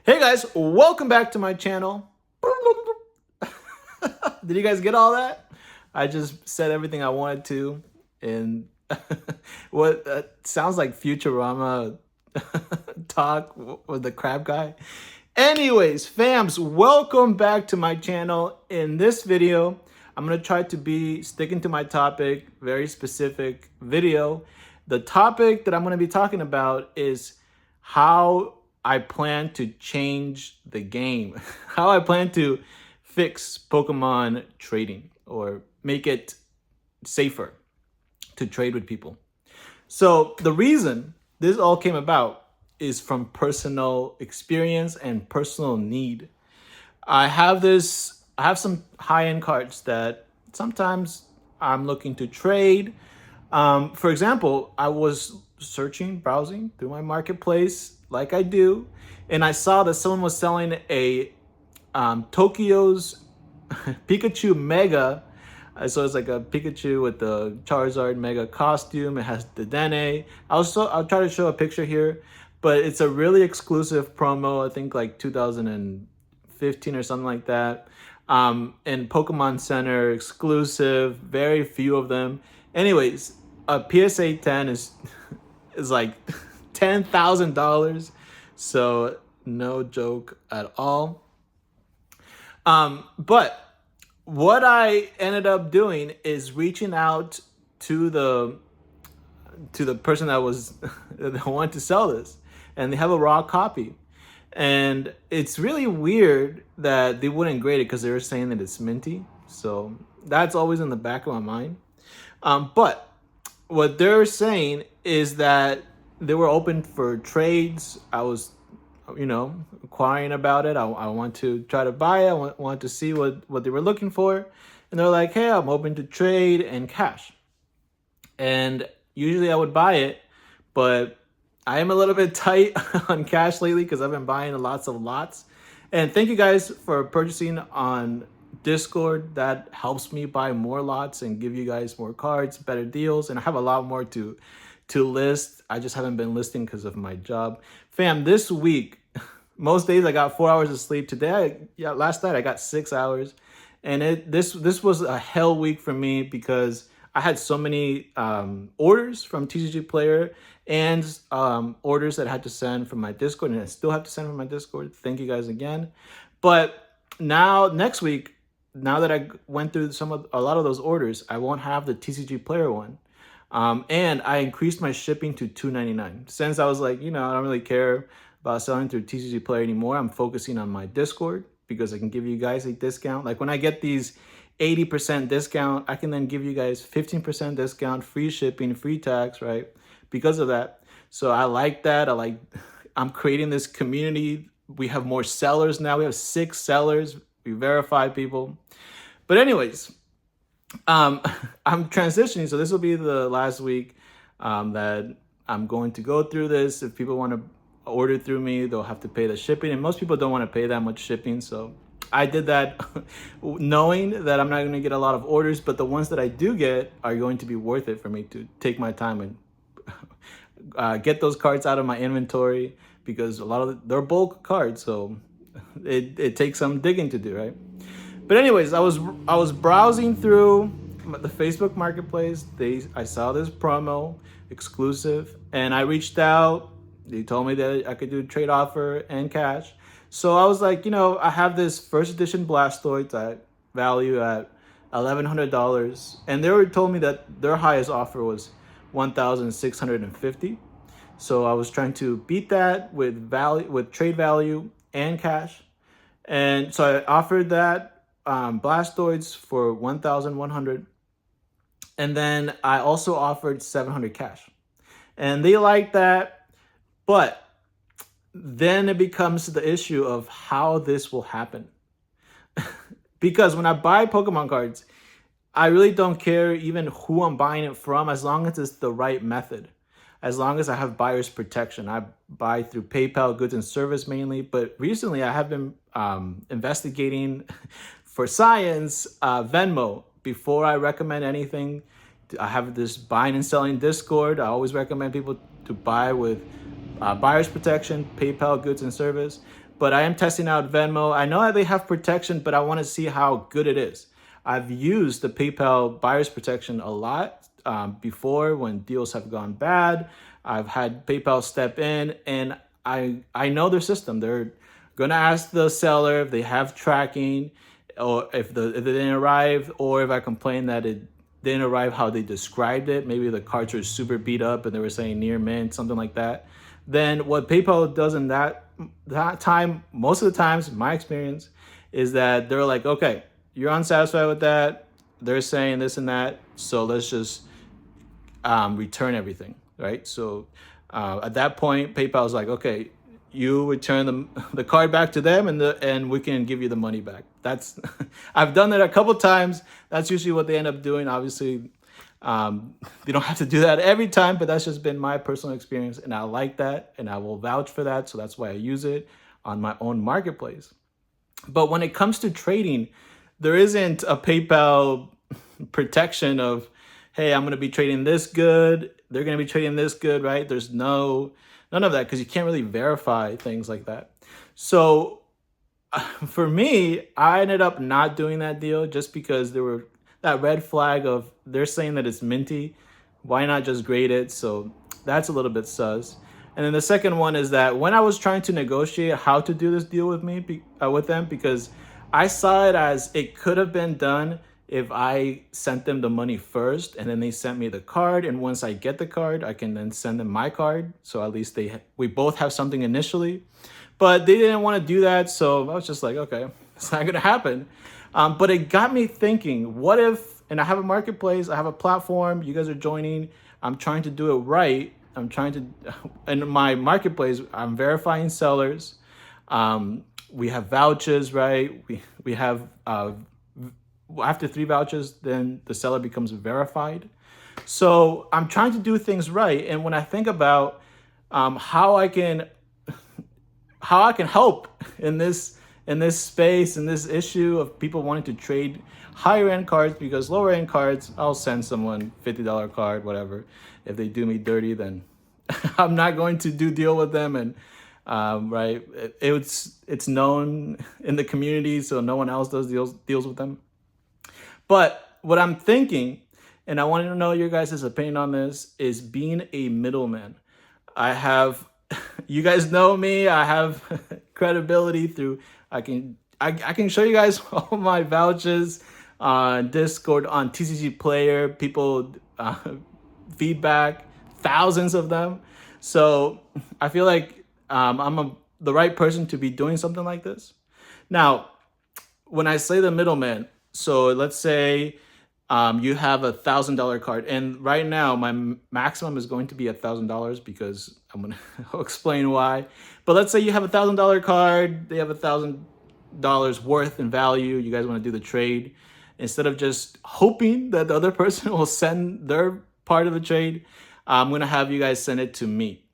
Hey guys, welcome back to my channel. Did you guys get all that? I just said everything I wanted to in what sounds like Futurama talk with the crab guy. Anyways, fams, welcome back to my channel. In this video, I'm going to try to be sticking to my topic, very specific video. The topic that I'm going to be talking about is how I plan to change the game, how I plan to fix Pokemon trading or make it safer to trade with people. So the reason this all came about is from personal experience and personal need. I have some high-end cards that sometimes I'm looking to trade. For example, I was browsing through my marketplace like I do, and I saw that someone was selling a Tokyo's Pikachu Mega. So it's like a Pikachu with the Charizard Mega costume. It has the Dene. I'll try to show a picture here, but it's a really exclusive promo. I think like 2015 or something like that. And Pokemon Center exclusive. Very few of them. Anyways, a PSA 10 is like $10,000. So no joke at all. But what I ended up doing is reaching out to the person that was that wanted to sell this, and they have a raw copy. And it's really weird that they wouldn't grade it because they were saying that it's minty. So that's always in the back of my mind. But what they're saying is that they were open for trades. I was, inquiring about it. I want to try to buy it. I want to see what they were looking for. And they're like, hey, I'm open to trade and cash. And usually I would buy it, but I am a little bit tight on cash lately because I've been buying lots of lots. And thank you guys for purchasing on Discord. That helps me buy more lots and give you guys more cards, better deals. And I have a lot more to list. I just haven't been listing because of my job. Fam, this week, most days I got 4 hours of sleep. Last night I got 6 hours. And this was a hell week for me because I had so many orders from TCG Player and orders that I had to send from my Discord, and I still have to send from my Discord. Thank you guys again. But now, next week, now that I went through a lot of those orders, I won't have the TCG Player one. And I increased my shipping to $2.99. Since I was like, I don't really care about selling through TCG Player anymore. I'm focusing on my Discord because I can give you guys a discount. Like when I get these 80% discount, I can then give you guys 15% discount, free shipping, free tax, right? Because of that. So I like that. I'm creating this community. We have more sellers now. We have 6 sellers. We verify people. But anyways, I'm transitioning. So this will be the last week that I'm going to go through this. If people want to order through me, they'll have to pay the shipping, and most people don't want to pay that much shipping. So I did that knowing that I'm not going to get a lot of orders, but the ones that I do get are going to be worth it for me to take my time and get those cards out of my inventory, because a lot of they're bulk cards, so it takes some digging to do, right? But anyways, I was browsing through the Facebook Marketplace. I saw this promo exclusive, and I reached out. They told me that I could do a trade offer and cash. So I was like, I have this first edition Blastoise that value at $1,100, and they told me that their highest offer was $1,650. So I was trying to beat that with trade value and cash, and so I offered that Blastoise for $1,100, and then I also offered $700 cash, and they liked that. But then it becomes the issue of how this will happen. Because when I buy Pokemon cards, I really don't care even who I'm buying it from, as long as it's the right method. As long as I have buyer's protection. I buy through PayPal, goods and service mainly. But recently I have been investigating for science Venmo before I recommend anything. I have this buying and selling Discord. I always recommend people to buy with buyer's protection, PayPal goods and service. But I am testing out Venmo. I know that they have protection, but I want to see how good it is. I've used the PayPal buyer's protection a lot before when deals have gone bad. I've had PayPal step in, and I know their system. They're gonna ask the seller if they have tracking, or if it didn't arrive, or if I complain that it didn't arrive how they described it. Maybe the cards are super beat up and they were saying near mint, something like that. Then what PayPal does in that time, most of the times, my experience, is that they're like, okay, you're unsatisfied with that. They're saying this and that, so let's just return everything, right? So at that point, PayPal is like, okay, you return the card back to them, and we can give you the money back. That's I've done that a couple times. That's usually what they end up doing. Obviously, you don't have to do that every time, but that's just been my personal experience, and I like that, and I will vouch for that. So that's why I use it on my own marketplace. But when it comes to trading, there isn't a PayPal protection of, hey, I'm going to be trading this good. They're going to be trading this good, right? There's none of that because you can't really verify things like that. So for me, I ended up not doing that deal just because there were that red flag of they're saying that it's minty. Why not just grade it? So that's a little bit sus. And then the second one is that when I was trying to negotiate how to do this deal with them, because I saw it as it could have been done if I sent them the money first and then they sent me the card. And once I get the card, I can then send them my card. So at least we both have something initially. But they didn't want to do that. So I was just like, okay, it's not going to happen. But it got me thinking, what if, and I have a marketplace, I have a platform, you guys are joining, I'm trying to do it right. In my marketplace, I'm verifying sellers. We have vouchers, right? We have, after 3 vouchers, then the seller becomes verified. So I'm trying to do things right. And when I think about how I can help in this space, in this issue of people wanting to trade higher end cards, because lower end cards, I'll send someone $50 card, whatever. If they do me dirty, then I'm not going to deal with them. And right, it's known in the community, so no one else does deals with them. But what I'm thinking, and I want to know your guys' opinion on this, is being a middleman. You guys know me. I have credibility through. I can show you guys all my vouchers on Discord, on TCG Player. People feedback, thousands of them. So I feel like I'm the right person to be doing something like this. Now, when I say the middleman, so let's say you have $1,000 card, and right now my maximum is going to be $1,000 because I'm gonna explain why. But let's say you have $1,000 card, they have $1,000 worth in value. You guys want to do the trade. Instead of just hoping that the other person will send their part of the trade, I'm gonna have you guys send it to me,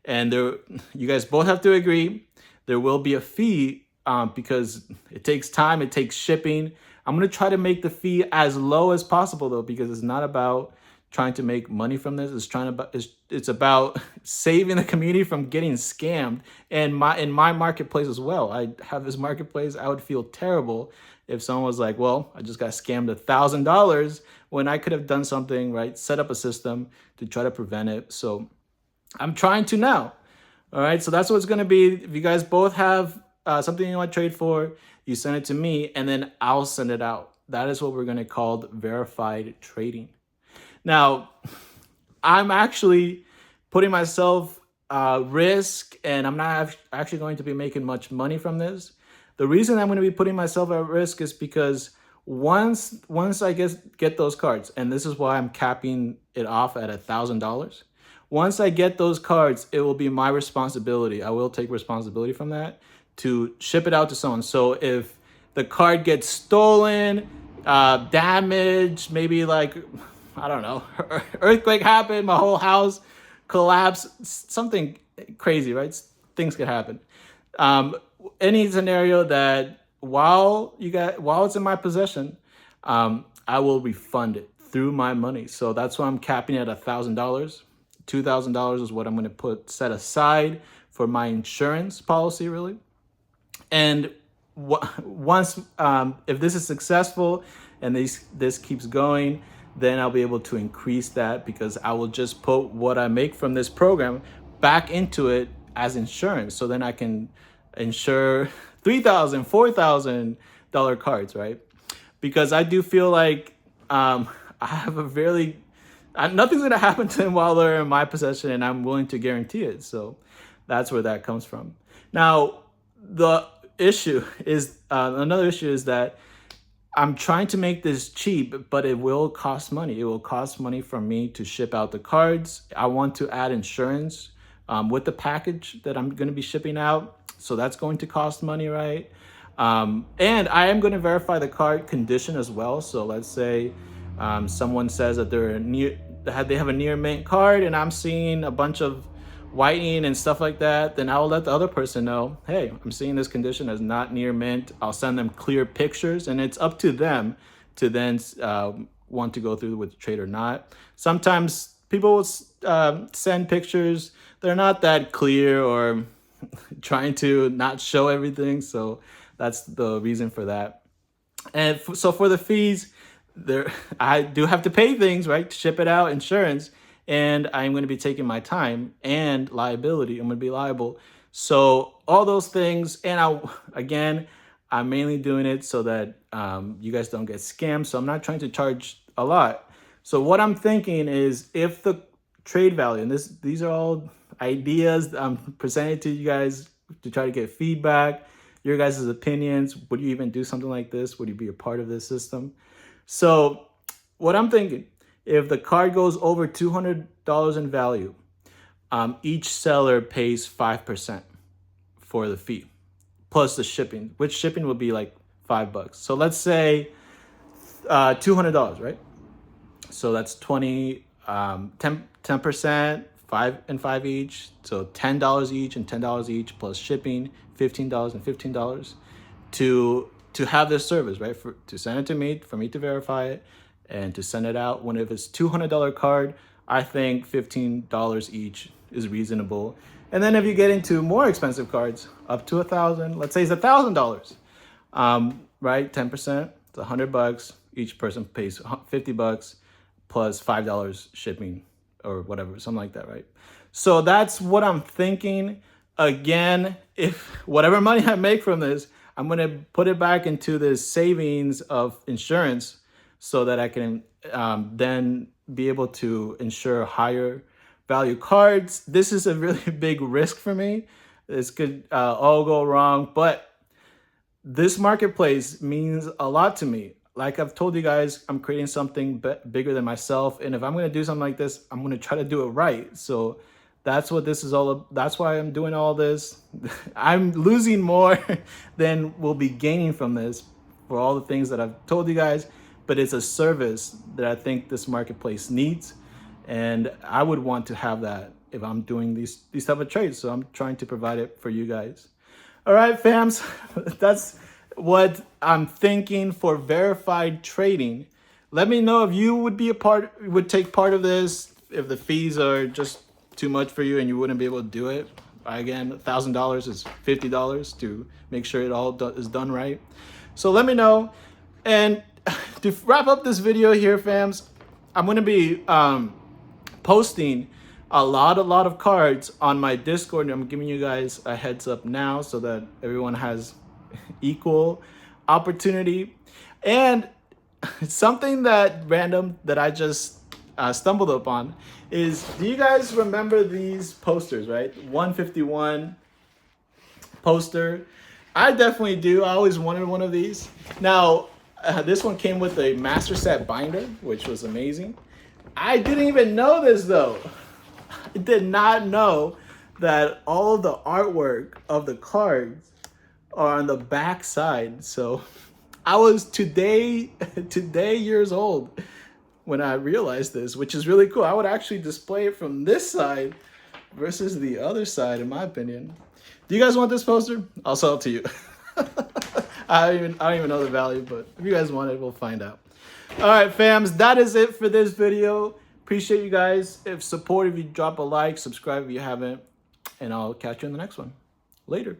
and you guys both have to agree. There will be a fee because it takes time, it takes shipping. I'm going to try to make the fee as low as possible, though, because it's not about trying to make money from this. It's about saving the community from getting scammed. And in my marketplace as well. I have this marketplace. I would feel terrible if someone was like, well, I just got scammed $1,000 when I could have done something, right? Set up a system to try to prevent it. So I'm trying to now. All right. So that's what it's going to be. If you guys both have something you want to trade for, you send it to me, and then I'll send it out. That is what we're going to call verified trading. Now, I'm actually putting myself risk, and I'm not actually going to be making much money from this. The reason I'm going to be putting myself at risk is because once I get those cards, and this is why I'm capping it off at $1,000. Once I get those cards, it will be my responsibility. I will take responsibility from that to ship it out to someone. So if the card gets stolen, damaged, maybe like, I don't know, earthquake happened, my whole house collapsed, something crazy, right? Things could happen. Any scenario that while it's in my possession, I will refund it through my money. So that's why I'm capping it at $1,000 $2,000 is what I'm going to set aside for my insurance policy, really. And once, if this is successful and this keeps going, then I'll be able to increase that, because I will just put what I make from this program back into it as insurance. So then I can insure $3,000, $4,000 cards, right? Because I do feel like I have a really, nothing's going to happen to them while they're in my possession, and I'm willing to guarantee it. So that's where that comes from. Now, the issue is, another issue is that I'm trying to make this cheap, but it will cost money. It will cost money for me to ship out the cards. I want to add insurance with the package that I'm going to be shipping out. So that's going to cost money, right? And I am going to verify the card condition as well. So let's say someone says that they have a near mint card, and I'm seeing a bunch of whitening and stuff like that, then I'll let the other person know, hey, I'm seeing this condition as not near mint. I'll send them clear pictures, and it's up to them to then want to go through with the trade or not. Sometimes people will send pictures, they're not that clear, or trying to not show everything. So that's the reason for that. And so for the fees, I do have to pay things, right, to ship it out, insurance, and I'm going to be taking my time and liability. I'm going to be liable. So all those things, and I'm mainly doing it so that you guys don't get scammed. So I'm not trying to charge a lot. So what I'm thinking is, if the trade value, and these are all ideas I'm presenting to you guys to try to get feedback, your guys' opinions. Would you even do something like this? Would you be a part of this system? So what I'm thinking, if the card goes over $200 in value, each seller pays 5% for the fee, plus the shipping, which shipping would be like $5. So let's say $200, right? So that's 10%, 5 and 5 each. So $10 each and $10 each, plus shipping, $15 and $15 to have this service, right? To send it to me, for me to verify it, and to send it out. If it's $200 card, I think $15 each is reasonable. And then if you get into more expensive cards, up to $1,000, let's say it's $1,000, right? 10%, it's $100. Each person pays $50 plus $5 shipping or whatever, something like that, right? So that's what I'm thinking. Again, if whatever money I make from this, I'm going to put it back into this savings of insurance, so that I can then be able to insure higher value cards. This is a really big risk for me. This could all go wrong, but this marketplace means a lot to me. Like I've told you guys, I'm creating something bigger than myself. And if I'm going to do something like this, I'm going to try to do it right. So that's what this is all about. That's why I'm doing all this. I'm losing more than we'll be gaining from this, for all the things that I've told you guys. But it's a service that I think this marketplace needs, and I would want to have that if I'm doing these type of trades. So I'm trying to provide it for you guys. All right, fams, that's what I'm thinking for verified trading. Let me know if you would take part of this, if the fees are just too much for you and you wouldn't be able to do it. Again, $1,000 is $50 to make sure it all is done right. So let me know. And to wrap up this video here, fams, I'm going to be posting a lot of cards on my Discord. And I'm giving you guys a heads up now so that everyone has equal opportunity. And something that random that I just stumbled upon is, do you guys remember these posters, right? 151 poster. I definitely do. I always wanted one of these. Now, this one came with a master set binder, which was amazing. I didn't even know this though. I did not know that all the artwork of the cards are on the back side. So I was today years old when I realized this, which is really cool. I would actually display it from this side versus the other side, in my opinion. Do you guys want this poster? I'll sell it to you. I don't even know the value, but if you guys want it, we'll find out. All right, fams, that is it for this video. Appreciate you guys. If you drop a like, subscribe if you haven't, and I'll catch you in the next one. Later.